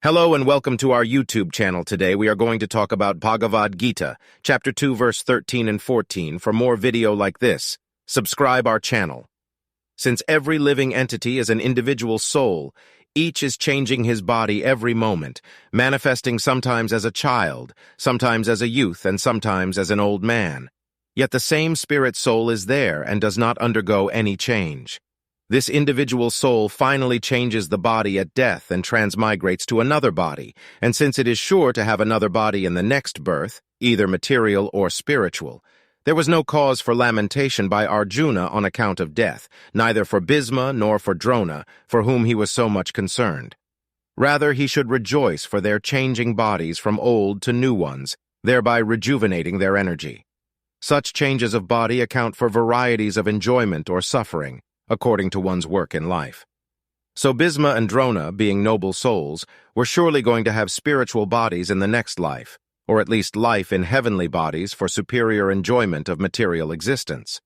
Hello and welcome to our YouTube channel. Today we are going to talk about Bhagavad Gita, chapter 2, verse 13 and 14. For more video like this, subscribe our channel. Since every living entity is an individual soul, each is changing his body every moment, manifesting sometimes as a child, sometimes as a youth, and sometimes as an old man. Yet the same spirit soul is there and does not undergo any change. This individual soul finally changes the body at death and transmigrates to another body, and since it is sure to have another body in the next birth, either material or spiritual, there was no cause for lamentation by Arjuna on account of death, neither for Bhisma nor for Drona, for whom he was so much concerned. Rather, he should rejoice for their changing bodies from old to new ones, thereby rejuvenating their energy. Such changes of body account for varieties of enjoyment or suffering, according to one's work in life. So Bhisma and Drona, being noble souls, were surely going to have spiritual bodies in the next life, or at least life in heavenly bodies for superior enjoyment of material existence.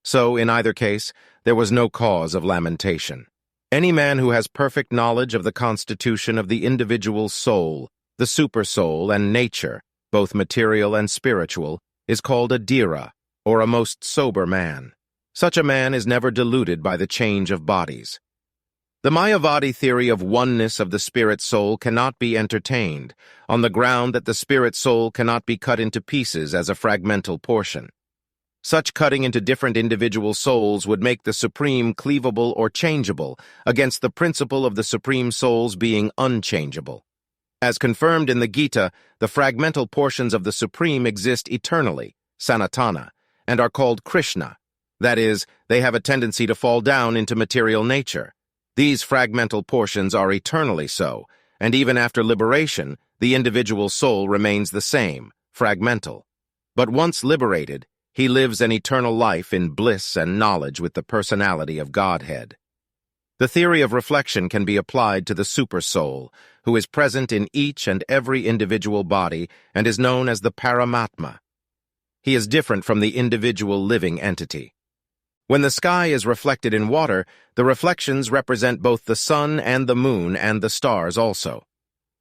So, in either case, there was no cause of lamentation. Any man who has perfect knowledge of the constitution of the individual soul, the supersoul, and nature, both material and spiritual, is called a dhira, or a most sober man. Such a man is never deluded by the change of bodies. The Mayavadi theory of oneness of the spirit soul cannot be entertained, on the ground that the spirit soul cannot be cut into pieces as a fragmental portion. Such cutting into different individual souls would make the supreme cleavable or changeable, against the principle of the supreme souls being unchangeable. As confirmed in the Gita, the fragmental portions of the supreme exist eternally, sanatana, and are called Krishna. That is, they have a tendency to fall down into material nature. These fragmental portions are eternally so, and even after liberation, the individual soul remains the same, fragmental. But once liberated, he lives an eternal life in bliss and knowledge with the personality of Godhead. The theory of reflection can be applied to the supersoul, who is present in each and every individual body and is known as the Paramatma. He is different from the individual living entity. When the sky is reflected in water, the reflections represent both the sun and the moon and the stars also.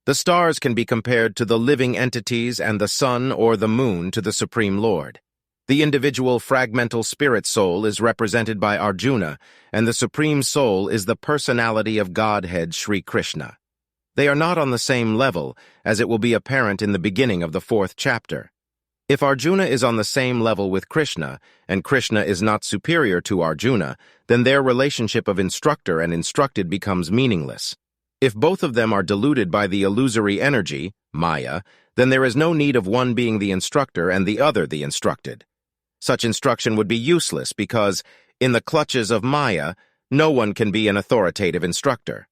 The stars can be compared to the living entities and the sun or the moon to the Supreme Lord. The individual fragmental spirit soul is represented by Arjuna, and the Supreme Soul is the personality of Godhead Sri Krishna. They are not on the same level, as it will be apparent in the beginning of the 4th chapter. If Arjuna is on the same level with Krishna, and Krishna is not superior to Arjuna, then their relationship of instructor and instructed becomes meaningless. If both of them are deluded by the illusory energy, Maya, then there is no need of one being the instructor and the other the instructed. Such instruction would be useless because, in the clutches of Maya, no one can be an authoritative instructor.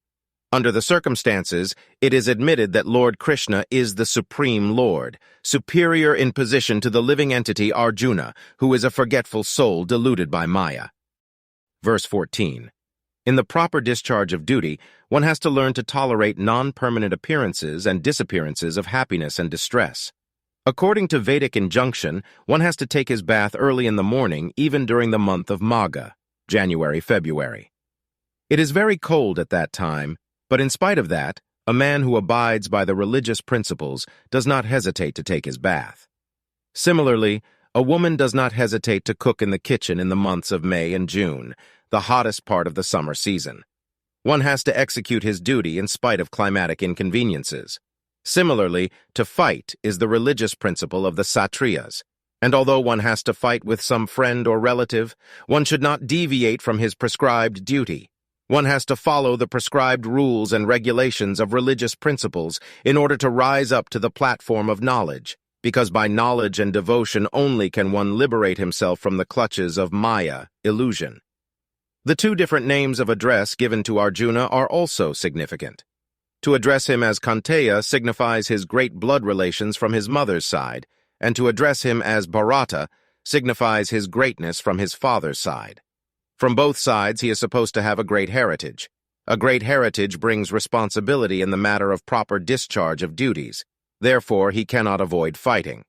Under the circumstances, it is admitted that Lord Krishna is the Supreme Lord, superior in position to the living entity Arjuna, who is a forgetful soul deluded by Maya. Verse 14. In the proper discharge of duty, one has to learn to tolerate non-permanent appearances and disappearances of happiness and distress. According to Vedic injunction, one has to take his bath early in the morning, even during the month of Magha, January-February. It is very cold at that time, but in spite of that, a man who abides by the religious principles does not hesitate to take his bath. Similarly, a woman does not hesitate to cook in the kitchen in the months of May and June, the hottest part of the summer season. One has to execute his duty in spite of climatic inconveniences. Similarly, to fight is the religious principle of the Kshtriyas, and although one has to fight with some friend or relative, one should not deviate from his prescribed duty. One has to follow the prescribed rules and regulations of religious principles in order to rise up to the platform of knowledge, because by knowledge and devotion only can one liberate himself from the clutches of Maya, illusion. The two different names of address given to Arjuna are also significant. To address him as Kanteya signifies his great blood relations from his mother's side, and to address him as Bharata signifies his greatness from his father's side. From both sides, he is supposed to have a great heritage. A great heritage brings responsibility in the matter of proper discharge of duties. Therefore, he cannot avoid fighting.